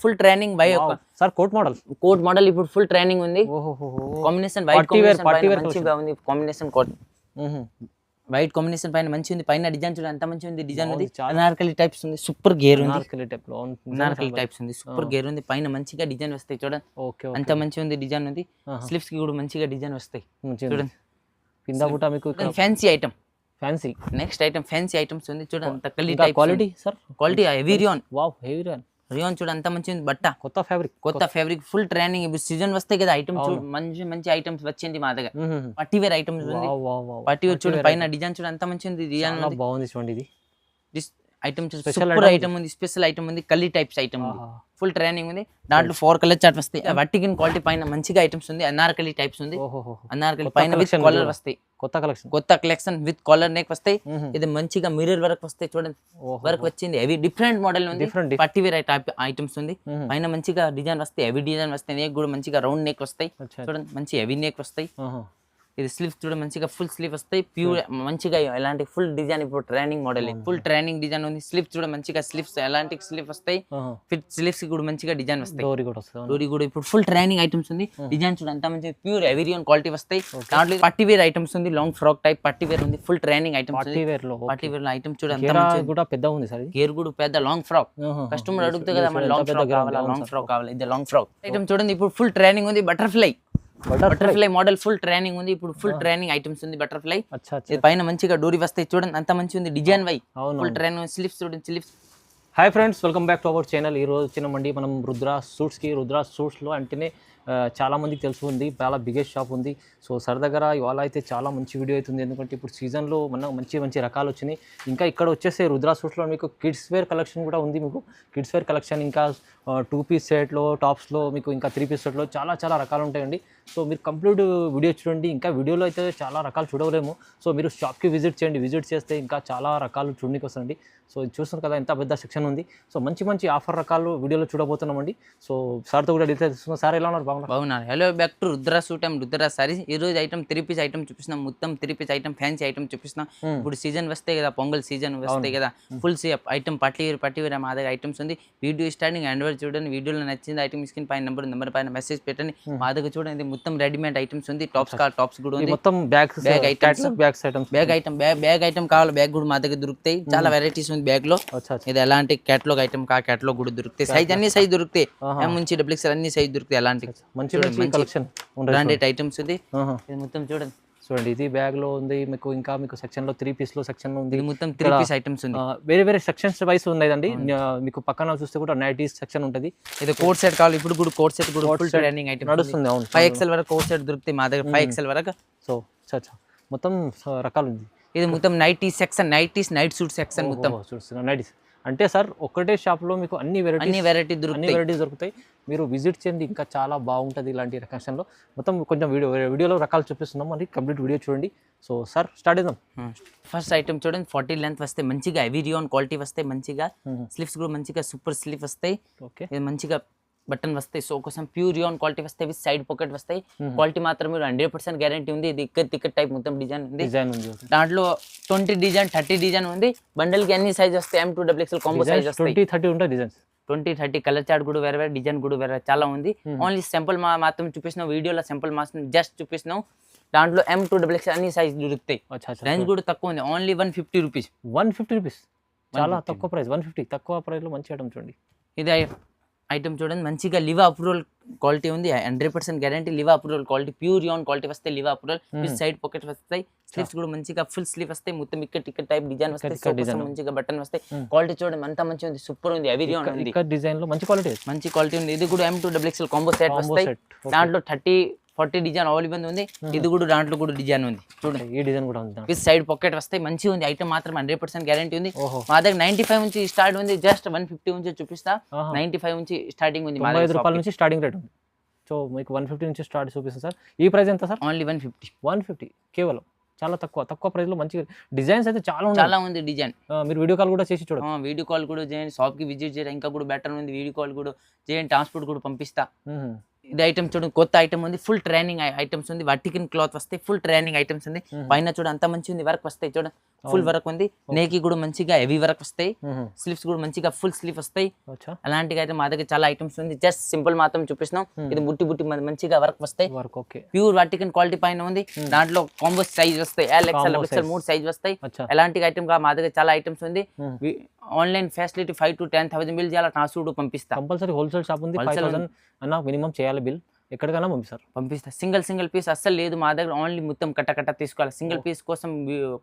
Full training by sir coat model ఇప్పుడు full training ఉంది. Combination white combination మంచిగా ఉంది. కాంబినేషన్ కోట్ వైట్ కాంబినేషన్ పైన మంచి ఉంది. పైన డిజైన్ చూడండి ఎంత మంచి ఉంది. డిజైన్ ఉంది. అనార్కలి టైప్స్ ఉంది. సూపర్ గేర్ ఉంది. అనార్కలి టైప్స్ ఉంది. సూపర్ గేర్ ఉంది. పైన మంచిగా డిజైన్ వస్తాయి చూడండి. అంత మంచిగా ఉంది. డిజైన్ ఉంది. స్లిప్స్ కి కూడా మంచిగా డిజైన్ వస్తాయి చూడండి. కింద కూడా మీకు fancy item. Next item fancy items ఉంది చూడండి. Quality sir quality heavy rayon. Wow heavy rayon. Rayon చూడండి అంత మంచి ఉంది. బట్ట కొత్త ఫ్యాబ్రిక్ ఫుల్ ట్రైనింగ్. ఇప్పుడు సీజన్ వస్తాయి కదా ఐటమ్ మంచి మంచి ఐటమ్స్ వచ్చింది మా దగ్గర. పట్టీ వేర్ ఐటమ్స్ ఉంది. పట్టీ వేర్ చూడండి. పైన డిజైన్ చూడండి ఎంత మంచి ఉంది. డిజైన్ బాగుంది చూడండి. ఇది ఐటమ్ సూపర్ ఐటమ్ ఉంది. స్పెషల్ ఐటమ్ ఉంది. కలీ టైప్స్ ఐటమ్ ఉంది. ఫుల్ ట్రైనింగ్ ఉంది. దాంట్లో 4 కలర్ చార్ట్ వస్తాయి. వర్టికల్ క్వాలిటీ పైన మంచిగా ఐటమ్స్ ఉంది. అనార్కలి టైప్స్ ఉంది. అనార్కలి పైన విత్ కాలర్ వస్తాయి. కొత్త కలెక్షన్ విత్ కాలర్ నెక్ వస్తాయి. ఇది మంచిగా మిర్రర్ వర్క్ వస్తాయి చూడండి. వర్క్ వచ్చింది. అవి డిఫరెంట్ మోడల్ ఉంది. పట్టీ వేర్ ఐటమ్స్ ఉంది. పైన మంచిగా డిజైన్ వస్తాయి. హెవీ డిజైన్ వస్తాయి. నెక్ కూడా మంచిగా రౌండ్ నెక్ వస్తాయి చూడండి. మంచి హెవీ నెక్ వస్తాయి. ఇది స్లీవ్స్ చూడ మంచిగా ఫుల్ స్లీవ్ వస్తాయి. ప్యూర్ మంచిగా ఎలాంటి ఫుల్ డిజైన్ ఇప్పుడు training model full training design ఉంది. స్లీవ్స్ చూడ మంచిగా స్లీవ్స్ ఎలాంటి స్లీవ్ వస్తాయి. ఫిట్ స్లీవ్స్ కూడా మంచిగా డిజైన్ వస్తాయి. డోరీ కూడా ఇప్పుడు ఫుల్ ట్రైనింగ్ ఐటమ్స్ ఉంది. డిజైన్ చూడ అంతా మంచిగా ప్యూర్ ఎవరియన్ క్వాలిటీ వస్తాయి. దాంట్లో పట్టీ వేర్ ఐటమ్స్ ఉంది. లాంగ్ ఫ్రాక్ టైప్ పట్టీ వేర్ ఉంది. ఫుల్ ట్రైనింగ్ ఐటమ్స్ పట్టీ వేర్ లో ఐటమ్ చూడ కూడా పెద్ద ఉంది సార్. గేర్ కూడా పెద్ద లాంగ్ ఫ్రాక్. కస్టమర్ అడుగుతారు కదా మన లాంగ్ ఫ్రాక్ కావాలా, లాంగ్ ఫ్రాక్ కావాలి. ఇది లాంగ్ ఫ్రాక్ ఐటమ్ చూడండి. ఇప్పుడు ఫుల్ ట్రైనింగ్ ఉంది. బటర్ఫ్లై మోడల్ ఫుల్ ట్రైనింగ్ ఉంది. ఇప్పుడు ఫుల్ ట్రైనింగ్ ఐటమ్స్ ఉంది. బటర్ఫ్లై పైన మంచిగా డోరీ వస్తాయి చూడండి. అంత మంచి ఉంది. డిజైన్ వై ఫుల్ ట్రైనింగ్. స్లిప్స్ చూడండి. Slips. Hi friends, welcome back to our channel. ఈ రోజు వచ్చినామండి మనం రుద్ర సూట్స్లో అంటేనే చాలా మందికి తెలుసు ఉంది. చాలా బిగ్గెస్ట్ షాప్ ఉంది. సో సార్ దగ్గర ఇవాళ అయితే చాలా మంచి వీడియో అవుతుంది. ఎందుకంటే ఇప్పుడు సీజన్లో మన మంచి రకాలు వచ్చినాయి. ఇంకా ఇక్కడ వచ్చేసి రుద్ర సూట్స్లో మీకు కిడ్స్ వేర్ కలెక్షన్ కూడా ఉంది. మీకు కిడ్స్ వేర్ కలెక్షన్ ఇంకా 2 పీస్ సెట్లో, టాప్స్లో మీకు ఇంకా 3 పీస్ సెట్లో చాలా రకాలు ఉంటాయండి. సో మీరు కంప్లీట్ వీడియో చూడండి. ఇంకా వీడియోలో అయితే చాలా రకాలు చూడలేము. సో మీరు షాప్కి విజిట్ చేయండి. విజిట్ చేస్తే ఇంకా చాలా రకాలు చూడడానికి వస్తుంది. సో చూస్తున్నారు కదా ఎంత పెద్ద సెక్షన్ ఉంది. సో మంచి ఆఫర్ రకాలు వీడియోలో చూడబోతున్నామండి. సో సార్తో కూడా డీటెయిల్స్ తీసుకున్నాం. సార్ ఎలా ఉన్నారు? బాగున్నారు. Hello back to Rudra suit and Rudra saris. ఈ రోజు ఐటమ్ 3 పీస్ ఐటమ్ చూపిస్తున్నాం. మొత్తం 3 పీస్ ఐటమ్ ఫ్యాన్సీ ఐటమ్ చూపిస్తున్నాం. ఇప్పుడు సీజన్ వస్తాయి కదా, పొంగల్ సీజన్ వస్తాయి కదా. ఫుల్ ఐటమ్ పట్టీ వేర్ మా దగ్గర ఐటమ్స్ ఉంది. వీడియో స్టార్టింగ్ అండ్ చూడండి. వీడియోలో నచ్చింది ఐటమ్ స్క్రీన్ పైన నెంబర్ పైన మెసేజ్ పెట్టండి. మా దగ్గర చూడండి మొత్తం రెడీమేడ్ ఐటమ్స్ ఉంది. టాప్స్ కూడా ఉంది. మొత్తం బ్యాగ్ ఐటమ్ కావాలి. బ్యాగ్ కూడా మా దగ్గర దొరుకుతాయి. చాలా వెరైటీస్ ఉంది బ్యాగ్ లో. ఇది ఎలాంటి కేటలాగ్ ఐటమ్ కేటలాగ్ కూడా దొరుకుతాయి. సైజ్ అన్ని సైజ్ దొరుకుతాయి. M నుంచి XXL అన్ని సైజ్ దొరుకుతాయి. ఎలాంటి మంచి కలెక్షన్ బ్రాండెడ్ ఐటమ్స్ ఉంది. ఇది మొత్తం చూడండి. ఇది బ్యాగ్ లో ఉంది. మీకు సెక్షన్ లో 3 పీస్ లో సెక్షన్ లో ఉంది. మొత్తం 3 పీస్ ఐటమ్స్ ఉంది. వేరే సెక్షన్స్ వైస్ ఉన్నాయండి. మీకు పక్కన చూస్తే కూడా నైటీస్ సెక్షన్ ఉంటది. ఇది కోట్ సెట్ కావాలి. ఇప్పుడు కూడా కోట్ సెట్ కూడా ఫుల్ ట్రెండింగ్ ఐటమ్ నడుస్తుంది. 5XL వరకు కోట్ సెట్ దొరుకుతాయి మా దగ్గర. 5XL వరకు. సో మొత్తం రకాలు ఉంది. ఇది మొత్తం nighty section, night suit section మొత్తం చూస్తున్నా. నైటీస్ అంటే సార్ ఒకటే షాప్ లో మీకు అన్ని వెరైటీ దొరుకుతాయి. మీరు విజిట్ చేయండి. ఇంకా చాలా బాగుంటుంది ఇలాంటి రకంలో. మొత్తం కొంచెం వీడియోలో రకాలు చూపిస్తున్నాం. మరి కంప్లీట్ వీడియో చూడండి. సో సార్ స్టార్ట్ చేద్దాం. ఫస్ట్ ఐటమ్ చూడండి. 40 లెంత్ వస్తాయి. మంచిగా హెవీ రియాన్ క్వాలిటీ వస్తాయి. మంచిగా స్లీవ్స్ కూడా మంచిగా సూపర్ స్లీవ్ వస్తాయి. ఇది మంచిగా బటన్ వస్తాయి. సో కోసం ప్యూర్ రియాన్ క్వాలిటీ వస్తాయి. విత్ సైడ్ పాకెట్ వస్తాయి. క్వాలిటీ మాత్రం 100% గ్యారంటీ ఉంది. ఇది తిక్కట్ టైప్ మొత్తం డిజైన్ ఉంది. దాంట్లో 20 డిజైన్ 30 డిజైన్ ఉంది. బండల్ కి అన్ని సైజ్ వస్తాయి. M2 XXL కాంబో సైజ్ వస్తాయి. 20-30 ఉంటాయి డిజైన్స్. 20-30 కలర్ చార్ట్ కూడా వేరే డిజైన్ కూడా వేరే చాలా ఉంది. ఓన్లీ సింపుల్ మాత్రం చూపిస్తున్నాం. వీడియోలో సింపుల్ మాత్రం జస్ట్ చూపిస్తున్నాం. దాంట్లో M2 XXL అన్ని సైజ్ దొరుకుతాయి. రేంజ్ కూడా తక్కువ ఉంది. Only 150 rupees. 150 రూపీస్ చాలా తక్కువ ప్రైస్. 150 తక్కువ ప్రైస్ లో మంచి ఐటమ్ చూడండి. ఇది ఐటమ్ చూడండి. మంచిగా లివా అప్రూవల్ క్వాలిటీ ఉంది. 100% guarantee. Liva approval quality pure rayon quality వస్తాయి. Liva approval with side pocket వస్తాయి. స్లీవ్స్ కూడా మంచిగా ఫుల్ స్లీవ్ వస్తాయి. మొత్తం ఇక్కడ టైప్ డిజైన్ వస్తాయి. మంచిగా బటన్ వస్తాయి. క్వాలిటీ చూడండి అంతా మంచిగా ఉంది. సూపర్ ఉంది. హెవీ రియాన్ ఉంది. డిజైన్ లో మంచి క్వాలిటీ ఉంది. ఇది కూడా M2 XXL కాంబో సెట్ వస్తాయి. దాంట్లో 30-40 డిజైన్ అవైలబుల్ ఉంది. ఇది కూడా దాంట్లో కూడా డిజైన్ ఉంది. చూడండి ఈ డిజైన్ కూడా ఉంది. విత్ సైడ్ పాకెట్ వస్తాయి. మంచిగా ఉంది. ఐటమ్ మాత్రం 100% గ్యారంటీ ఉంది. మా దగ్గర 95 నుంచి స్టార్ట్ ఉంది. జస్ట్ 150 నుంచి చూపిస్తా. 95 నుంచి స్టార్టింగ్ ఉంది. 95 రూపాయల నుంచి స్టార్టింగ్ రేట్ ఉంది. సో మీకు 150 నుంచి స్టార్ట్ చూపిస్తాను సార్. ఈ ప్రైస్ ఎంత సార్? ఓన్లీ 150 కేవలం. చాలా తక్కువ ప్రైస్ లో మంచి డిజైన్స్ అయితే చాలా ఉంది డిజైన్. మీరు వీడియో కాల్ కూడా చేసి చూడండి. వీడియో కాల్ కూడా చేయండి. షాప్ కి విజిట్ చేయండి. ఇంకా కూడా బెటర్ ఉంది. వీడియో కాల్ కూడా చేయండి. ట్రాన్స్పోర్ట్ కూడా పంపిస్తా. ఇది ఐటమ్ చూడండి, కొత్త ఐటమ్ ఉంది, ఫుల్ ట్రైనింగ్ ఐటమ్స్ ఉంది, వర్టికన్ క్లాత్ వస్తాయి, ఫుల్ ట్రైనింగ్ ఐటమ్స్ ఉంది. పైన చూడ అంత మంచి ఉంది, వర్క్ వస్తాయి చూడండి, ఫుల్ వర్క్ ఉంది. నేకి కూడా మంచిగా హెవీ వర్క్ వస్తాయి, స్లీవ్స్ కూడా మంచిగా ఫుల్ స్లీవ్ వస్తాయి. అలాంటి ఐటమ్ మా దగ్గర చాలా ఐటమ్స్ ఉంది. జస్ట్ సింపుల్ మాత్రం చూపిస్తున్నాం. ఇది బుట్టి బుట్టి మంచిగా వర్క్ వస్తాయి, ప్యూర్ వర్టికన్ క్వాలిటీ పైన ఉంది. దాంట్లో కాంబో సైజ్ వస్తాయి, XL, XL 3 సైజ్ వస్తాయి. ఎలాంటి ఐటమ్ గా మా దగ్గర చాలా ఐటమ్స్ ఉంది. ఆన్లైన్ ఫెసిలిటీ 5 to 10,000 బిల్ చేయాలి, ట్రాన్స్పోర్ట్ పంపిస్తా. కంపల్సరీ హోల్సేల్ షాప్ ఉంది, 5,000 అన్న మినిమం చేయాలి బిల్, ఎక్కడికైనా పంపిస్తా. సింగిల్ పీస్ అస్సలు లేదు మా దగ్గర, ఓన్లీ మొత్తం కట్ట తీసుకోవాలి. సింగిల్ పీస్ కోసం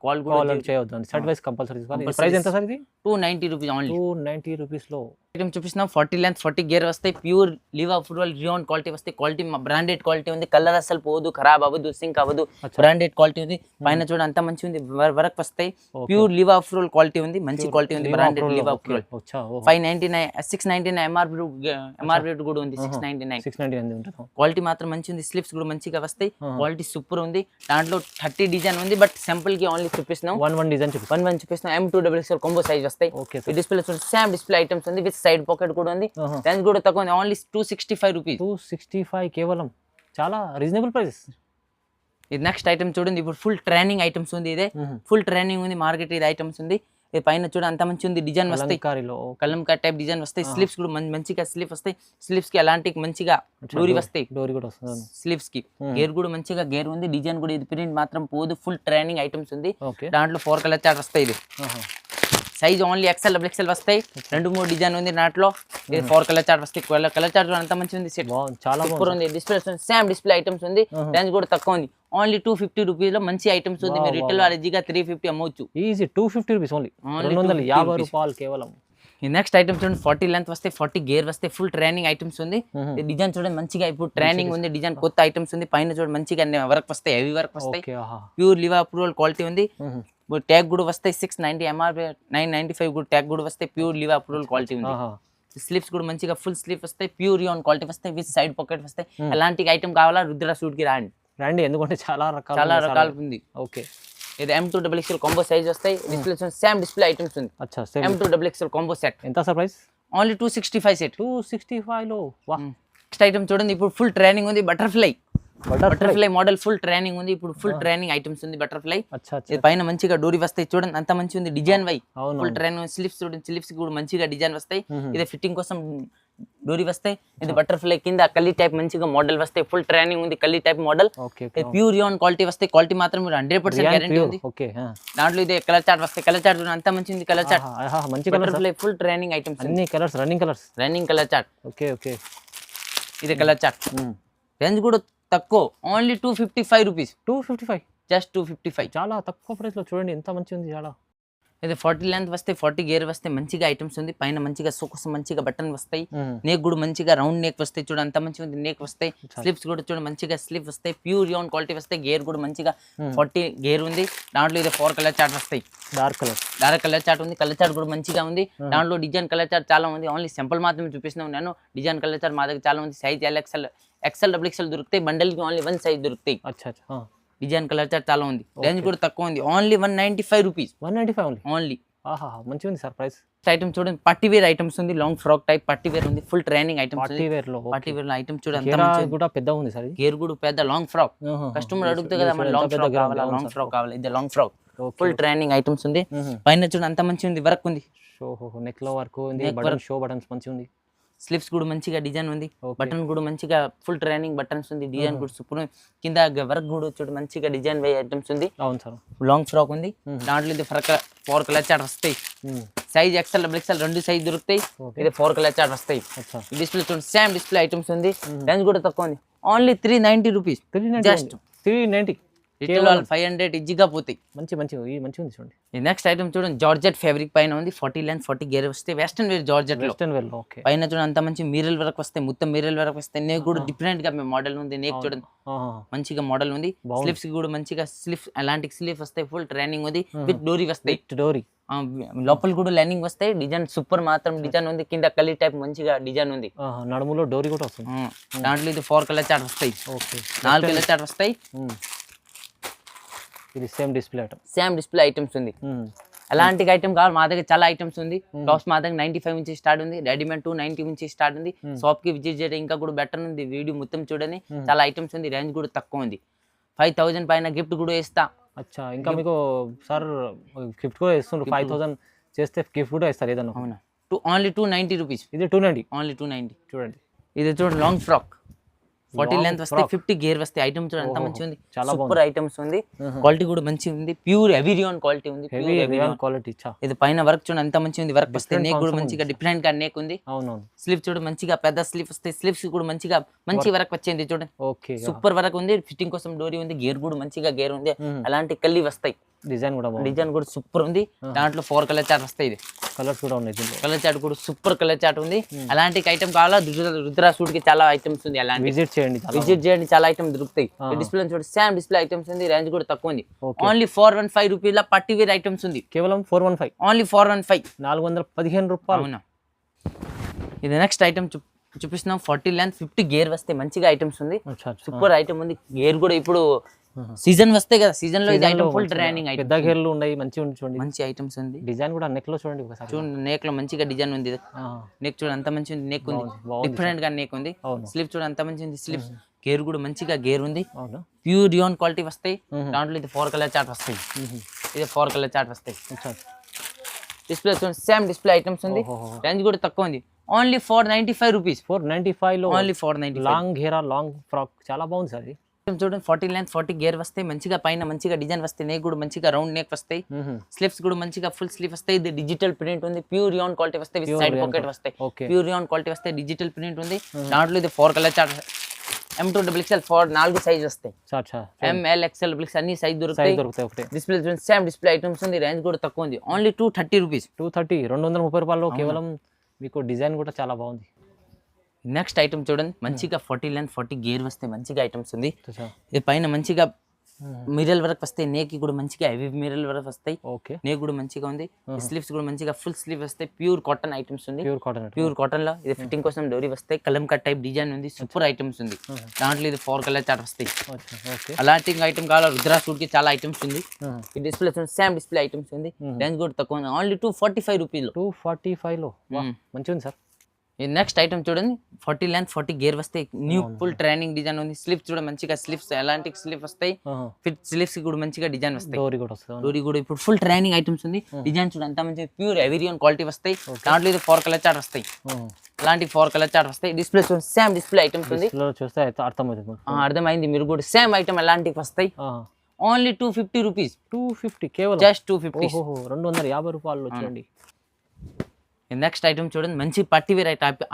కాల్ కూడా చేయవద్దు, సెట్ వైస్ కంపల్సరీ తీసుకోవాలి. ప్రైస్ ఎంత సార్ ఇది? 290 రూపీస్ ఓన్లీ. 290 రూపీస్ లో ఐటమ్ చూపిస్తున్నాం. 40 లెంత్ 40 గేర్ వస్తాయి, pure Liva football rayon quality వస్తాయి. క్వాలిటీ బ్రాండెడ్ క్వాలిటీ ఉంది, కలర్ అసలు పోదు, ఖరాబ్ అవ్వదు, సింక్ అవ్వదు, బ్రాండెడ్ క్వాలిటీ ఉంది. పైన చూడ అంత మంచి ఉంది, వర్క్ వస్తాయి, ప్యూర్ లివా ఫుట్బాల్ క్వాలిటీ ఉంది, మంచి క్వాలిటీ ఉంది, బ్రాండెడ్ లివా ఫుట్బాల్. 599 699 ఎంఆర్పి కూడా ఉంది. 699 క్వాలిటీ మాత్రం మంచి ఉంది. స్లిప్స్ కూడా మంచిగా వస్తాయి, క్వాలిటీ సూపర్ ఉంది. దాంట్లో 30 డిజైన్ ఉంది, బట్ సింపుల్ కి ఓన్లీ చూపిస్తున్నాం. 1 డిజైన్ చూపిస్తున్నాం. M2XL కాంబో సైజ్ వస్తాయి. డిస్ప్లే సేమ్ డిస్ప్లే ఐటమ్స్ ఉంది, విత్ సైడ్ పాకెట్ కూడా ఉంది. దాని కూడా తక్కువ ఉంది, ఓన్లీ 265 రూపీస్. 265 కేవలం, చాలా రీజనబుల్ ప్రైస్. ఇది నెక్స్ట్ ఐటమ్ చూడండి, ఇప్పుడు ఫుల్ ట్రైనింగ్ ఐటమ్స్ ఉంది. ఇదే ఫుల్ ట్రైనింగ్ ఉంది మార్కెట్, ఇది ఐటమ్స్ ఉంది. ఇది పైన చూడ అంత మంచి ఉంది, డిజైన్ వస్తాయి, కలంకారీ టైప్ డిజైన్ వస్తాయి. స్లీవ్స్ కూడా మంచిగా స్లీవ్ వస్తాయి, స్లీవ్స్ కి అలాంటి మంచిగా డోరీ వస్తాయి, డోరీ కూడా వస్తుంది స్లీవ్స్ కి. గేర్ కూడా మంచిగా గేర్ ఉంది, డిజైన్ కూడా ఇది ప్రింట్ మాత్రం పోదు, ఫుల్ ట్రైనింగ్ ఐటమ్స్ ఉంది. దాంట్లో 4 కలర్ చార్ట్ వస్తాయి. ఇది సైజ్ ఓన్లీ XL, XL వస్తాయి. 2-3 డిజైన్ ఉంది దాంట్లో. ఇది 4 కలర్ చార్ట్ వస్తాయి. కలర్ చార్ట్ అంత మంచి ఉంది, సెట్ చాలా సూపర్ ఉంది. డిస్ప్లే సేమ్ డిస్ప్లే ఐటమ్స్ ఉంది, రేంజ్ కూడా తక్కువ ఉంది, ఓన్లీ 250 రూపీస్ లో మంచి ఐటమ్స్ ఉంది. మీరు రిటైల్ వారేజీగా 350 అమ్మవచ్చు. ఈజీ 250 రూపీస్ ఓన్లీ, 250 రూపాయలు కేవలం. ఈ నెక్స్ట్ ఐటమ్ చూడండి, 40 లెంత్ వస్తాయి, 40 గేర్ వస్తాయి, ఫుల్ ట్రైనింగ్ ఐటమ్స్ ఉంది. డిజైన్ చూడండి మంచిగా, ఇప్పుడు ట్రైనింగ్ ఉంది, డిజైన్ కొత్త ఐటమ్స్ ఉంది. పైన చూడండి మంచిగా వర్క్ వస్తాయి, హెవీ వర్క్ వస్తాయి, ప్యూర్ లివా అప్రూవల్ క్వాలిటీ ఉంది. ట్యాగ్ కూడా వస్తాయి, 690 ఎంఆర్పి 995 కూడా ట్యాగ్ కూడా వస్తాయి, ప్యూర్ లివా అప్రూవల్ క్వాలిటీ ఉంది. స్లీవ్స్ కూడా మంచిగా ఫుల్ స్లీవ్ వస్తాయి, ప్యూర్ రియాన్ క్వాలిటీ వస్తాయి, విత్ సైడ్ పాకెట్ వస్తాయి. ఎలాంటి ఐటమ్ కావాలా రుద్ర సూట్ కి రండి, ఎందుకంటే చాలా రకాలు ఉంది. ఓకే, ఇది M2XL కాంబో సైజ్ వస్తాయి. డిస్ప్లే సేమ్ డిస్ప్లే ఐటమ్స్ ఉంది. M2XL combo set. ఎంత సార్ ప్రైస్? Only 265 set. 265 లో. నెక్స్ట్ ఐటమ్ చూడండి, ఇప్పుడు ఫుల్ ట్రైనింగ్ ఉంది, బటర్ఫ్లై మోడల్ ఫుల్ ట్రైనింగ్ ఉంది. ఇప్పుడు ఫుల్ ట్రైనింగ్ ఐటమ్స్ ఉంది, బటర్ఫ్లై. పైన మంచిగా డోరీ వస్తాయి చూడండి, అంత మంచి ఉంది, డిజైన్ వై ఫుల్ ట్రైనింగ్. స్లిప్స్ చూడండి, స్లిప్స్ కూడా మంచిగా డిజైన్ వస్తాయి. ఇది ఫిట్టింగ్ కోసం డోరీ వస్తాయి. ఇది బటర్ఫ్లై కింద కల్లీ టైప్ మంచిగా మోడల్ వస్తాయి, ఫుల్ ట్రైనింగ్ ఉంది, కల్లీ type model. Pure rayon quality వస్తాయి, క్వాలిటీ మాత్రం 100% గ్యారెంటీ ఉంది. దాంట్లో ఇది కలర్ చార్ట్ వస్తాయి, కలర్ చార్ట్ అంత మంచి ఉంది, colour chart butterfly full training items, అన్ని కలర్స్, రన్నింగ్ కలర్ చార్ట్. ఇది కలర్ చార్ట్, రేంజ్ కూడా తక్కువ, ఓన్లీ 255 రూపీస్. 255, జస్ట్ 255, చాలా తక్కువ ప్రైస్ లో. చూడండి ఎంత మంచి ఉంది, చాలా. ఇది 40 లెంత్ వస్తాయి, 40 గేర్ వస్తాయి, మంచిగా ఐటమ్స్ ఉంది. పైన మంచిగా సోకస్ మంచిగా బటన్ వస్తాయి, నేక్ కూడా మంచిగా రౌండ్ నేక్ వస్తాయి. చూడ అంత మంచిగా ఉంది, నేక్ వస్తాయి. స్లిప్స్ కూడా చూడ మంచిగా స్లిప్ వస్తాయి, ప్యూర్ రియాన్ క్వాలిటీ వస్తాయి. గేర్ కూడా మంచిగా 40 గేర్ ఉంది. దాంట్లో ఇది 4 కలర్ చార్ట్ వస్తాయి, డార్క్ కలర్ చార్ట్ ఉంది. కలర్ చార్ట్ కూడా మంచిగా ఉంది. దాంట్లో డిజైన్ కలర్ చార్ట్ చాలా ఉంది, ఓన్లీ సింపుల్ మాత్రమే చూపిస్తున్నాను నేను. డిజైన్ కలర్ చార్ట్ మా దగ్గర చాలా ఉంది. సైజ్ XL, XL దొరుకుతాయి, బండల్ కి ఓన్లీ 1 సైజ్ దొరుకుతాయి. డిజైన్ కలర్ చార్ట్ చాలా ఉంది, రేంజ్ కూడా తక్కువ ఉంది, ఓన్లీ 195 రూపీస్. 195 ఓన్లీ. మంచిగా ఉంది సార్ ప్రైస్. ఐటమ్ చూడండి, పట్టి వేర్ ఐటమ్స్ ఉంది, లాంగ్ ఫ్రాక్ టైప్ పట్టి వేర్ ఉంది, ఫుల్ ట్రైనింగ్ ఐటమ్స్. పట్టి వేర్ లో ఐటమ్ చూడండి, పెద్ద ఉంది సార్, గేర్ కూడా పెద్ద, లాంగ్ ఫ్రాక్. కస్టమర్ అడుగుతాయి కదా మన లాంగ్ ఫ్రాక్ కావాలి, ఇది long frock, full training items ఉంది. పైన చూడండి అంత మంచి ఉంది, వర్క్ ఉంది, నెక్ లో వర్క్ ఉంది, షో బటన్స్ మంచిగా ఉంది. స్లిప్స్ కూడా మంచిగా డిజైన్ ఉంది, బటన్ కూడా మంచిగా ఫుల్ ట్రైనింగ్ బటన్స్ ఉంది, డిజైన్ కూడా సూపర్. కింద వర్క్ కూడా చూడు మంచిగా డిజైన్ వే ఐటమ్స్ ఉంది. అవును సార్, లాంగ్ ఫ్రాక్ ఉంది. దాంట్లో ఇది 4 కలర్ చార్ట్ వస్తాయి. సైజ్ XL, XL 2 సైజ్ దొరుకుతాయి. ఇది 4 కలర్ చార్ట్ వస్తాయి. డిస్ప్లే చూడండి, సేమ్ డిస్ప్లే ఐటమ్స్ ఉంది, రేంజ్ కూడా తక్కువ ఉంది, ఓన్లీ 390 రూపీస్. జస్ట్ 390. రిటైల్ 500 ఈజీగా పోతాయి. మంచిగా ఉంది చూడండి. ఈ నెక్స్ట్ ఐటమ్ చూడండి, జార్జెట్ ఫ్యాబ్రిక్ పైన ఉంది, 40 లెంత్ 40 గేర్ వస్తాయి, వెస్టర్న్ వేర్ జార్జెట్ లో. పైన చూడండి అంత మంచి మీరల్ వర్క్ వస్తాయి, మొత్తం మీరల్ వర్క్ వస్తాయి. నేక్ కూడా డిఫరెంట్ గా మోడల్ ఉంది, నేక్ చూడండి మంచిగా మోడల్ ఉంది. స్లిప్స్ కూడా మంచిగా స్లిప్స్ అలాంటి స్లీవ్ వస్తాయి, ఫుల్ ట్రైనింగ్ ఉంది, విత్ డోరీ వస్తాయి. లోపల కూడా లైనింగ్ వస్తాయి. డిజైన్ సూపర్ మాత్రం డిజైన్ ఉంది, కింద కలీ టైప్ మంచిగా డిజైన్ ఉంది, నడుములో డోరీ కూడా వస్తుంది. దాంట్లో ఇది 4 కలర్ చార్ట్ వస్తాయి, 4 కలర్ చార్ట్ వస్తాయి. ఇది సేమ్ డిస్ప్లే ఐటమ్స్ ఉంది. అలాంటి ఐటమ్ కావాలి మా దగ్గర చాలా ఐటమ్స్ ఉంది. టాప్స్ మా దగ్గర 95 నుంచి స్టార్ట్ ఉంది, రెడీమేడ్ 290 నుంచి స్టార్ట్ ఉంది. షాప్ కి విజిట్ చేయడం ఇంకా కూడా బెటర్ ఉంది. వీడియో మొత్తం చూడండి, చాలా ఐటమ్స్ ఉంది, రేంజ్ కూడా తక్కువ ఉంది. 5000 పైన గిఫ్ట్ కూడా ఇస్తా. అచ్చా, ఇంకా మీకు సార్ గిఫ్ట్ కూడా ఇస్తున్నారు. 5000 చేస్తే గిఫ్ట్ కూడా ఇస్తారు ఏదన్నా. అవునా, ఓన్లీ 290 రూపీస్. ఇది 290, ఓన్లీ 290. చూడండి. ఇది చూడండి, లాంగ్ ఫ్రాక్ 40 లెంత్ వస్తే 50 గేర్ వస్తాయి. ఐటమ్ చూడండి ఎంత మంచిగా ఉంది, సూపర్ ఐటమ్స్ ఉంది. క్వాలిటీ కూడా మంచిగా ఉంది, ప్యూర్ ఎవిరియాన్ క్వాలిటీ ఉంది. క్వాలిటీ ఇది పైన వర్క్ చూడండి ఎంత మంచిగా ఉంది. వర్క్ వస్తే నేక్ కూడా మంచిగా డిఫరెంట్ గా నేక్ ఉంది. అవునవును. స్లీవ్ చూడండి మంచిగా పెద్ద స్లీవ్ వస్తాయి. స్లీవ్స్ కూడా మంచిగా మంచి వర్క్ వచ్చింది చూడండి. ఓకే, సూపర్ వర్క్ ఉంది. ఫిట్టింగ్ కోసం డోరీ ఉంది, గేర్ కూడా మంచిగా గేర్ ఉంది. అలాంటి కల్లి వస్తాయి. డిజైన్ కూడా సూపర్ ఉంది. దాంట్లో 4 కలర్ చార్ట్ వస్తాయి. ఇది కలర్స్ కూడా ఉన్నాయి. కలర్ చార్ట్ కూడా సూపర్ కలర్ చార్ట్ ఉంది. అలాంటి ఐటమ్ కావాలా రుద్రా సూట్ కి చాలా ఐటమ్స్ ఉంది. అలాంటి విజిట్ చేయండి, చాలా ఐటమ్ దొరుకుతాయి. డిస్ప్లే చూడండి, సేమ్ డిస్ప్లే ఐటమ్స్ ఉంది. రేంజ్ కూడా తక్కువ ఉంది. ఓన్లీ 415 రూపీల పట్టి వేర్ ఐటమ్స్ ఉంది. కేవలం 415, ఓన్లీ 415, 415 రూపాయలు. అవునా. ఇది నెక్స్ట్ ఐటమ్ చూపిస్తున్నాం. 40 లెంత్ 50 గేర్ వస్తే మంచిగా ఐటమ్స్ ఉంది. సూపర్ ఐటమ్ ఉంది. గేర్ కూడా ఇప్పుడు సీజన్ వస్తాయి కదా, సీజన్ లో ఇది ఐటమ్ ఫుల్ ట్రైనింగ్ ఐటమ్. పెద్ద గేర్లు ఉన్నాయి, మంచిగా ఉంది చూడండి. మంచి ఐటమ్స్ ఉంది. డిజైన్ కూడా నెక్ లో చూడండి ఒకసారి. చూడండి, నెక్ లో మంచిగా డిజైన్ ఉంది. నెక్ చూడండి అంత మంచి ఉంది. నెక్ ఉంది, డిఫరెంట్ గా నెక్ ఉంది. స్లీవ్ చూడండి అంత మంచి ఉంది. స్లీవ్ గేర్ కూడా మంచిగా గేర్ ఉంది. ప్యూర్ రియాన్ క్వాలిటీ వస్తాయి. దాంట్లో ఇది 4 కలర్ చార్ట్ వస్తాయి. ఇది 4 కలర్ చార్ట్ వస్తాయి. డిస్ప్లే చూడండి, సేమ్ డిస్ప్లే ఐటమ్స్ ఉంది. రేంజ్ కూడా తక్కువ ఉంది. Only 495 rupees. 495 లో ఓన్లీ 495. లాంగ్ గేరా లాంగ్ ఫ్రాక్ చాలా బాగుంది సార్. చూడండి 40 లెంత్ 40 గేర్ వస్తాయి. మంచిగా పైన మంచిగా డిజైన్ వస్తాయి. నెక్ కూడా మంచిగా రౌండ్ నెక్ వస్తాయి. స్లీవ్స్ కూడా మంచిగా ఫుల్ స్లీవ్ వస్తాయి. ఇది డిజిటల్ ప్రింట్ ఉంది. ప్యూర్ రియాన్ క్వాలిటీ వస్తాయి. సైడ్ పాకెట్ వస్తాయి. ప్యూర్ రియాన్ క్వాలిటీ వస్తాయి. డిజిటల్ ప్రింట్ ఉంది. దాంట్లో ఇది 4 కలర్ చార్ట్. M2XL 4 సైజ్ వస్తాయి. ML XL అన్ని సైజ్ దొరుకుతాయి. డిస్ప్లే చూడండి, సేమ్ డిస్ప్లే ఐటమ్స్ ఉంది. రేంజ్ కూడా తక్కువ ఉంది. Only 230 rupees. 230 రూపాయలు కేవలం. మీకు డిజైన్ కూడా చాలా బాగుంది. నెక్స్ట్ ఐటమ్ చూడండి, మంచిగా 40 లెంత్ 40 గేర్ వస్తే మంచిగా ఐటమ్స్ ఉంది. ఇది పైన మంచిగా మిరల్ వర్క్ వస్తాయి. నేక్ కూడా మంచిగా హెవీ మిరల్ వర్క్ వస్తాయి. నేక్ కూడా మంచిగా ఉంది. స్లీవ్స్ కూడా మంచిగా ఫుల్ స్లీవ్ వస్తాయి. ప్యూర్ కాటన్ ఐటమ్స్ ఉంది. ప్యూర్ కాటన్ లో ఇది ఫిట్టింగ్ కోసం డోరీ వస్తాయి. కలం కట్ టైప్ డిజైన్ ఉంది. సూపర్ ఐటమ్స్ ఉంది. దాంట్లో ఇది 4 కలర్ చార్ట్ వస్తాయి. అలాంటి ఐటమ్ కావాలా రుద్రా సూట్ కి చాలా ఐటమ్స్ ఉంది. ఈ డిస్ప్లే సేమ్ డిస్ప్లే ఐటమ్స్ ఉంది. రేంజ్ కూడా తక్కువ ఉంది. Only 245 rupees. 245 లో మంచిగా ఉంది సార్. ఈ నెక్స్ట్ ఐటమ్ చూడండి, 40 లెంత్ 40 గేర్ వస్తాయి. న్యూ ఫుల్ ట్రైనింగ్ డిజైన్ ఉంది. స్లీవ్స్ చూడండి మంచిగా స్లీవ్స్ ఎలాంటి స్లీవ్ వస్తాయి. ఫిట్ స్లీవ్స్ కూడా మంచిగా డిజైన్ వస్తాయి. డోరీ కూడా ఇప్పుడు ఫుల్ ట్రైనింగ్ ఐటమ్స్ ఉంది. డిజైన్ చూడండి అంత మంచి ప్యూర్ ఎవిరియన్ క్వాలిటీ వస్తాయి. దాంట్లో ఇది 4 కలర్ చార్ట్ వస్తాయి. అలాంటి 4 కలర్ చార్ట్ వస్తాయి. డిస్ప్లే చూడండి, సేమ్ డిస్ప్లే ఐటమ్స్ ఉంది. చూస్తే అర్థమైంది. మీరు కూడా సేమ్ ఐటమ్ ఎలాంటివి వస్తాయి. Only 250 rupees. 250 కేవలం. జస్ట్ 250. 250 రూపాయలు చూడండి. నెక్స్ట్ ఐటమ్ చూడండి, మంచి పట్టి వేర్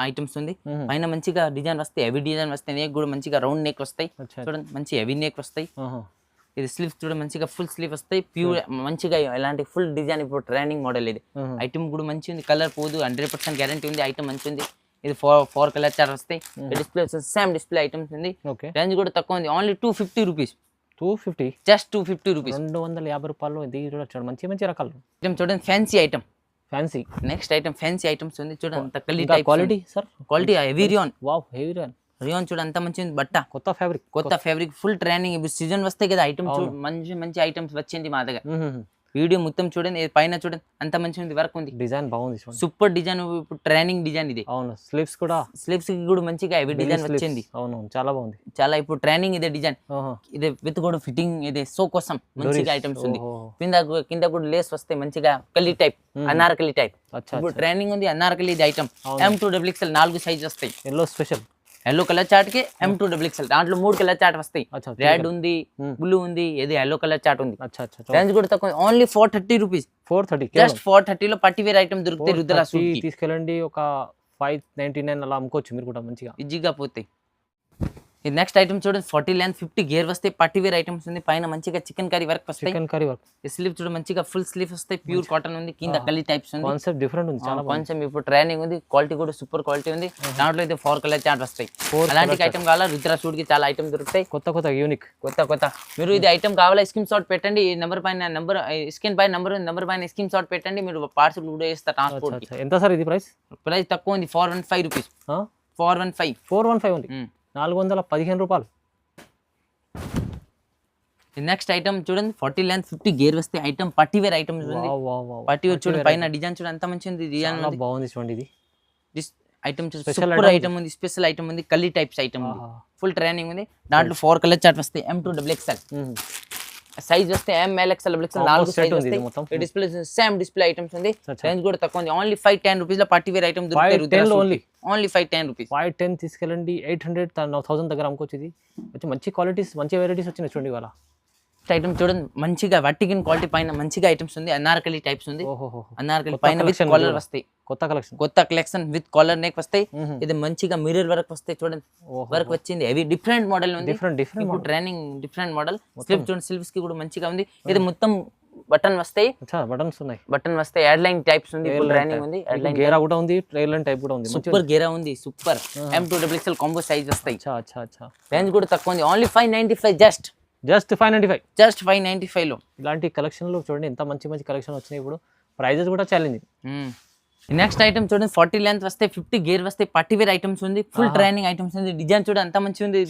ఐటమ్స్ ఉంది. పైన మంచిగా డిజైన్ వస్తాయి. హెవీ డిజైన్ వస్తాయి. నెక్ కూడా మంచిగా రౌండ్ నెక్ వస్తాయి. చూడండి మంచి హెవీ నెక్ వస్తాయి. ఇది స్లీవ్స్ చూడండి మంచిగా ఫుల్ స్లీవ్ వస్తాయి. ప్యూర్ మంచిగా ఎలాంటి ఫుల్ డిజైన్ ఇప్పుడు ట్రైనింగ్ మోడల్. ఇది ఐటమ్ కూడా మంచి ఉంది. కలర్ పోదు, 100% గ్యారంటీ ఉంది. ఐటమ్ మంచి ఉంది. ఇది 4 కలర్ చార్ట్ వస్తాయి. డిస్ప్లే సేమ్ డిస్ప్లే ఐటమ్స్ ఉంది. రేంజ్ కూడా తక్కువ ఉంది. Only 250 rupees. 250, just 250 rupees. 250 రూపాయలు. ఇది చూడండి మంచి మంచి రకాలు ఐటమ్ చూడండి, fancy item. Fancy next item fancy items ఉంది. చూడండి అంత quality sir. Quality heavy rayon. Wow, heavy rayon చూడండి అంత మంచి బట్ట. కొత్త ఫ్యాబ్రిక్ ఫుల్ ట్రైనింగ్. ఇప్పుడు సీజన్ వస్తాయి కదా ఐటమ్. మంచి మంచి ఐటమ్స్ వచ్చింది మా దగ్గర. వీడియో మొత్తం చూడండి. పైన చూడండి అంత మంచి ఉంది. వర్క్ ఉంది. డిజైన్ బాగుంది. Super design. ఇప్పుడు ట్రైనింగ్ డిజైన్ ఇది. అవును. స్లీవ్స్ కి కూడా మంచిగా హెవీ డిజైన్ వచ్చింది. అవును, చాలా బాగుంది. చాలా ఇప్పుడు ట్రైనింగ్ ఇదే డిజైన్. ఇదే విత్ కూడా ఫిట్టింగ్. ఇదే షో కోసం మంచిగా ఐటమ్స్ ఉంది. కింద కూడా లేస్ వస్తాయి. మంచిగా కలి టైప్, అనార్కలి టైప్. ఇప్పుడు ట్రైనింగ్ ఉంది. అనార్కలి ఇది ఐటమ్. M2XL 4 సైజ్ వస్తాయి. ఎల్లో కలర్ చార్ట్ కి M2XL. దాంట్లో 3 కలర్ చార్ట్ వస్తాయి. రెడ్ ఉంది, బ్లూ ఉంది, ఇది ఎల్లో కలర్ చార్ట్ ఉంది. రేంజ్ కూడా తక్కువ. Only 430 rupees. 430, జస్ట్ 430 లో పట్టి వేర్ ఐటమ్ దొరుకుతాయి. రుద్రా సూట్ తీసుకెళ్ళండి. ఒక 599 అలా అమ్ముకోవచ్చు మీరు కూడా మంచిగా ఈజీగా పోతాయి. ఇది నెక్స్ట్ ఐటమ్ చూడండి, 40 లెంత్ 50 గేర్ వస్తాయి. పట్టి వేర్ ఐటమ్స్ ఉంది. పైన మంచిగా చికెన్ కర్రీ వర్క్ వస్తాయి. స్లీవ్ చూడండి మంచిగా ఫుల్ స్లీవ్ వస్తాయి. ప్యూర్ కాటన్ ఉంది. కింద కలీ టైప్స్ ఉంది. కాన్సెప్ట్ డిఫరెంట్ ఉంది. చాలా కొంచెం ఇప్పుడు ట్రైనింగ్ ఉంది. క్వాలిటీ కూడా సూపర్ క్వాలిటీ ఉంది. దాంట్లో అయితే 4 కలర్ చార్ట్ వస్తాయి. అలాంటి ఐటమ్ కావాలా రుద్రా సూట్ కి చాలా ఐటమ్ దొరుకుతాయి. కొత్త యూనిక్ కొత్త. మీరు ఇది ఐటమ్ కావాలా స్క్రీన్ షాట్ పెట్టండి. ఈ నెంబర్ పైన స్క్రీన్ పైన నెంబర్ పైన స్క్రీన్ షాట్ పెట్టండి. మీరు పార్సల్ కూడా ఇస్తారు ట్రాన్స్పోర్ట్. ఎంత సార్ ఇది ప్రైస్ తక్కువ ఉంది. 415 రూపీస్. 415 ఉంది. 415 రూపాయలు. నెక్స్ట్ ఐటమ్ చూడండి 40 లెంత్ 50 గేర్ వస్తే ఐటమ్ పార్టీ వేర్ ఐటమ్ ఉంది. పార్టీ వేర్ చూడండి, పైన డిజైన్ చూడండి ఎంత మంచి ఉంది. డిజైన్ చాలా బాగుంది చూడండి. ఇది ఐటమ్ సూపర్ ఐటమ్ ఉంది, స్పెషల్ ఐటమ్ ఉంది, కలీ టైప్స్ ఐటమ్ ఉంది, ఫుల్ ట్రైనింగ్ ఉంది. దాంట్లో 4 కలర్ చార్ట్ వస్తాయి. M2 XXL సైజ్ వస్తే ML XL XXL 4 సైజ్ వస్తాయి. డిస్ప్లే సేమ్ డిస్ప్లే ఐటమ్స్ ఉంది. రేంజ్ కూడా తక్కువ ఉంది. ఓన్లీ 510 రూపీస్ లో పార్టీ వేర్ ఐటమ్ దొరుకుతాయి. Only 510 rupees. 510 తీసుకెళ్ళండి. 800 1000 దగ్గర అమ్ముకోవచ్చు. ఇది మంచి క్వాలిటీస్, మంచి వెరైటీస్ వచ్చినాయి చూడండి ఇవాళ. ఐటమ్ చూడండి, మంచిగా వర్టికల్ క్వాలిటీ పైన మంచిగా ఐటమ్స్ ఉంది. అనార్కలి టైప్స్ ఉంది. అనార్కలి పైన విత్ కాలర్ వస్తాయి. కొత్త కలెక్షన్ విత్ కాలర్ నెక్ వస్తాయి. ఇది మంచిగా మిర్రర్ వర్క్ వస్తాయి. చూడండి వర్క్ వచ్చింది. అవి డిఫరెంట్ మోడల్ ఉంది. Different training different model. Slip చూడండి, స్లిప్స్ కి కూడా మంచిగా ఉంది. ఇది మొత్తం బటన్ వస్తాయి. బటన్స్ ఉన్నాయి. బటన్ వస్తాయి. ఎయిర్ లైన్ టైప్స్ ఉంది. ట్రైనింగ్ ఉంది. ఎయిర్ లైన్ గేరా కూడా ఉంది. ఎయిర్ లైన్ టైప్ కూడా ఉంది. సూపర్ గేరా ఉంది. Super M2 XXL combo size వస్తాయి. రేంజ్ కూడా తక్కువ ఉంది. ఓన్లీ 595. జస్ట్ 595 లో ఇలాంటి కలెక్షన్ లో చూడండి ఎంత మంచి మంచి కలెక్షన్ వచ్చినాయి. ఇప్పుడు ప్రైజెస్ కూడా ఛాలెంజింగ్. నెక్స్ట్ ఐటమ్ చూడండి 40 లెంత్ వస్తే 50 గేర్ వస్తే పార్టీ వేర్ ఐటమ్స్ ఉంది. ఫుల్ ట్రైనింగ్ ఐటమ్స్ ఉంది. డిజైన్ చూడ అంత మంచి ఉంది.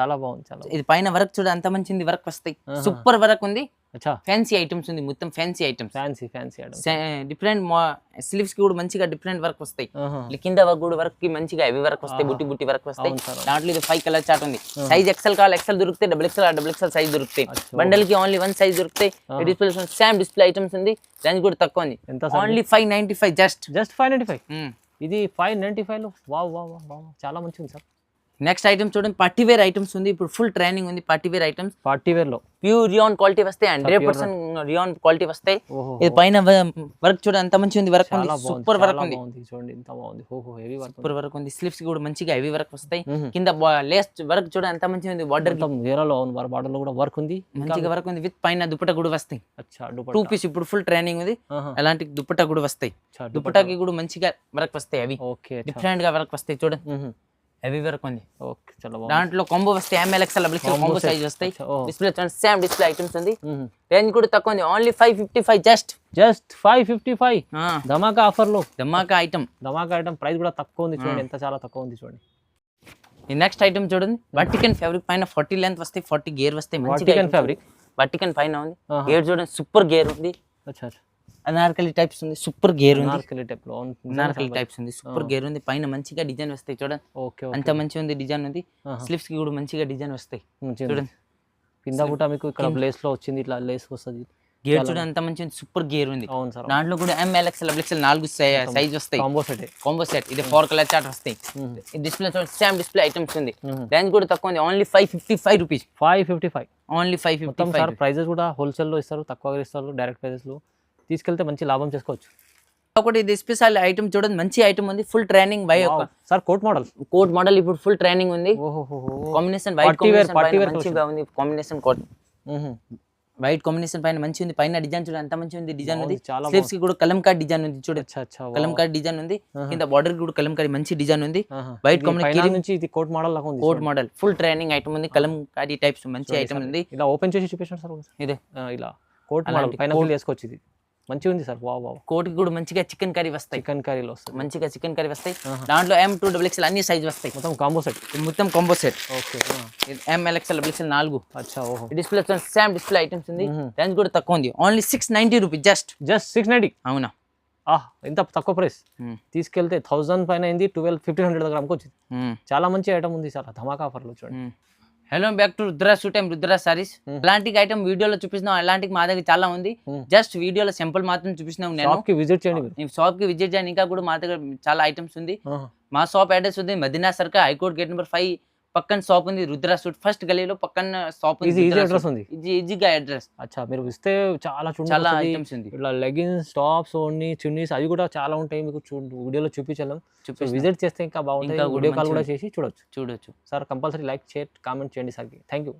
చాలా బాగుంది. ఇది పైన వర్క్ చూడ అంత మంచి ఉంది. వర్క్ వస్తాయి. సూపర్ వర్క్ ఉంది. ఫ్యాన్సీ ఐటమ్స్ ఉంది. మొత్తం ఫ్యాన్సీ ఐటమ్స్. డిఫరెంట్ స్లీవ్స్ కి కూడా మంచిగా డిఫరెంట్ వర్క్ వస్తాయి. కింద వర్క్ కి మంచిగా హెవీ వర్క్ వస్తాయి. బుట్టి వర్క్ వస్తాయి. దాంట్లో ఇది 5 కలర్ చార్ట్ ఉంది. సైజ్ XL కావాలి XL దొరుకుతాయి. XXL సైజ్ దొరుకుతాయి. బండల్ కి ఓన్లీ 1 సైజ్ దొరుకుతాయి. డిస్ప్లే సేమ్ డిస్ప్లే ఐటమ్స్ ఉంది. రేంజ్ కూడా తక్కువ ఉంది. ఓన్లీ 595. జస్ట్ 595. ఇది 595 లో వావ్ చాలా మంచి ఉంది సార్. నెక్స్ట్ ఐటమ్ చూడండి, పార్టీ వేర్ ఐటమ్స్ ఉంది. ఇప్పుడు ఫుల్ ట్రైనింగ్ ఉంది. Party wear items. Party wear లో ప్యూర్ రియాన్ క్వాలిటీ వస్తాయి. 100% రియాన్ క్వాలిటీ వస్తాయి. ఇది పైన వర్క్ చూడండి ఎంత మంచి ఉంది. వర్క్ ఉంది. సూపర్ వర్క్ ఉంది. చూడండి ఎంత బాగుంది. Heavy work. సూపర్ వర్క్ ఉంది. స్లీవ్స్ కూడా మంచిగా హెవీ వర్క్ వస్తాయి. కింద లేస్ వర్క్ చూడండి ఎంత మంచి ఉంది. బార్డర్ బార్డర్ లో కూడా వర్క్ ఉంది. మంచిగా వర్క్ ఉంది. విత్ పైన దుపట్టా కూడా వస్తాయి. 2 పీస్ ఇప్పుడు ఫుల్ ట్రైనింగ్ ఉంది. అలాంటి దుపట్టా కూడా వస్తాయి. దుపట్టాకి కూడా మంచిగా వర్క్ వస్తాయి. అవి డిఫరెంట్ గా వర్క్ వస్తాయి. చూడండి హెవీ వర్క్ ఉంది. దాంట్లో కాంబో వస్తాయి. ML XL కాంబో సైజ్ వస్తాయి. డిస్ప్లే సేమ్ డిస్ప్లే ఐటమ్స్ ఉంది. రేంజ్ కూడా తక్కువ ఉంది. ఓన్లీ 555. జస్ట్ 555. ధమాకా ఆఫర్ లో ధమాకా ఐటమ్ ప్రైస్ కూడా తక్కువ ఉంది. చూడండి ఎంత చాలా తక్కువ ఉంది. చూడండి ఈ నెక్స్ట్ ఐటమ్ చూడండి, వర్టికల్ ఫ్యాబ్రిక్ పైన 40 లెంత్ వస్తాయి. 40 గేర్ వస్తాయి. వర్టికల్ ఫ్యాబ్రిక్ వర్టికల్ పైన ఉంది. గేర్ చూడండి సూపర్ గేర్ ఉంది. అనార్కలి టైప్స్ ఉంది. సూపర్ గేర్ ఉంది. అనార్కలి టైప్స్ ఉంది. సూపర్ గేర్ ఉంది. పైన మంచిగా డిజైన్ వస్తాయి. చూడండి అంత మంచిగా ఉంది. డిజైన్ ఉంది. స్లీవ్స్ కి కూడా మంచిగా డిజైన్ వస్తాయి. చూడండి కింద కూడా మీకు ఇక్కడ లేస్ లో వచ్చింది. ఇట్లా లేస్ వస్తుంది. గేర్ చూడండి అంత మంచి సూపర్ గేర్ ఉంది. దాంట్లో కూడా ML XL 4 సైజ్ వస్తాయి. Combo set. ఇది 4 కలర్ చార్ట్ వస్తాయి. డిస్ప్లే సేమ్ డిస్ప్లే ఐటమ్స్ ఉంది. రేంజ్ కూడా తక్కువ ఉంది. Only 555 rupees. 555. ఓన్లీ 555. ప్రైజెస్ కూడా హోల్సేల్ లో ఇస్తారు. తక్కువగా ఇస్తారు. డైరెక్ట్ ప్రైజెస్ లో తీసుకెళ్తే మంచి లాభం చేసుకోవచ్చు. ఒకటి ఇది స్పెషల్ ఐటమ్ చూడండి, మంచి ఐటమ్ ఉంది. Full training sir coat model ఇప్పుడు ఫుల్ ట్రైనింగ్ ఉంది. కాంబినేషన్ వైట్ మంచిగా ఉంది. కాంబినేషన్ కోట్ వైట్ కాంబినేషన్ పైన మంచి ఉంది. పైన డిజైన్ చూడండి ఎంత మంచి ఉంది. డిజైన్ ఉంది. స్లీవ్స్ కి కూడా కలంకారీ డిజైన్ ఉంది. చూడండి కలంకారీ డిజైన్ ఉంది. కింద బార్డర్ కూడా కలంకారీ మంచి డిజైన్ ఉంది. వైట్ కాంబినేషన్ నుంచి ఇది కోట్ మోడల్ లాగా ఉంది. Coat model full training item ఉంది. కలంకారీ టైప్స్ మంచి ఐటమ్ ఉంది. ఇలా ఓపెన్ చేసి చూపించండి సార్. ఇదే ఇలా కోట్ మోడల్ పైన ఫుల్ చేసుకోవచ్చు. ఇది మంచిగా ఉంది సార్. కోట్ కి కూడా మంచిగా చికెన్ కర్రీ వస్తాయి. మంచిగా చికెన్ కర్రీ వస్తాయి. దాంట్లో M2 XXL అన్ని సైజ్ వస్తాయి. మొత్తం combo set. ML XL 4. Display same display items ఉంది. రేంజ్ కూడా తక్కువ ఉంది. Only 690 rupees. జస్ట్ 690. అవునా ఎంత తక్కువ ప్రైస్. తీసుకెళ్తే 1000 పైన అయింది. 1500 దగ్గర అమ్ముకోవచ్చు. చాలా మంచి ఐటమ్ ఉంది సార్. ధమాకా ఆఫర్ లో చూడండి. Hello back to Rudra suit and Rudra saris. అలాంటి ఐటమ్ వీడియోలో చూపిస్తున్నాం. అలాంటి మా దగ్గర చాలా ఉంది. జస్ట్ వీడియోలో సింపుల్ మాత్రం చూపిస్తున్నాం. నేను షాప్ కి విజిట్ చేయండి. ఇంకా కూడా మా దగ్గర చాలా ఐటమ్స్ ఉంది. మా షాప్ అడ్రస్ ఉంది Madina circle, high court gate number 5 పక్కన షాప్ ఉంది. రుద్ర సూట్ ఫస్ట్ గలీలో పక్కన షాప్ ఉంది. ఈజీగా అడ్రస్. మీరు ఇస్తే చాలా ఐటమ్స్ ఉంది. ఇట్లా లెగిన్స్, టాప్స్, ఓన్లీ చున్నీస్ అవి కూడా చాలా ఉంటాయి. మీకు వీడియోలో చూపించలేం. విజిట్ చేస్తే ఇంకా బాగుంటుంది. వీడియో కాల్ కూడా చేసి చూడొచ్చు sir. Compulsory like, share, comment చేయండి సార్. Thank you.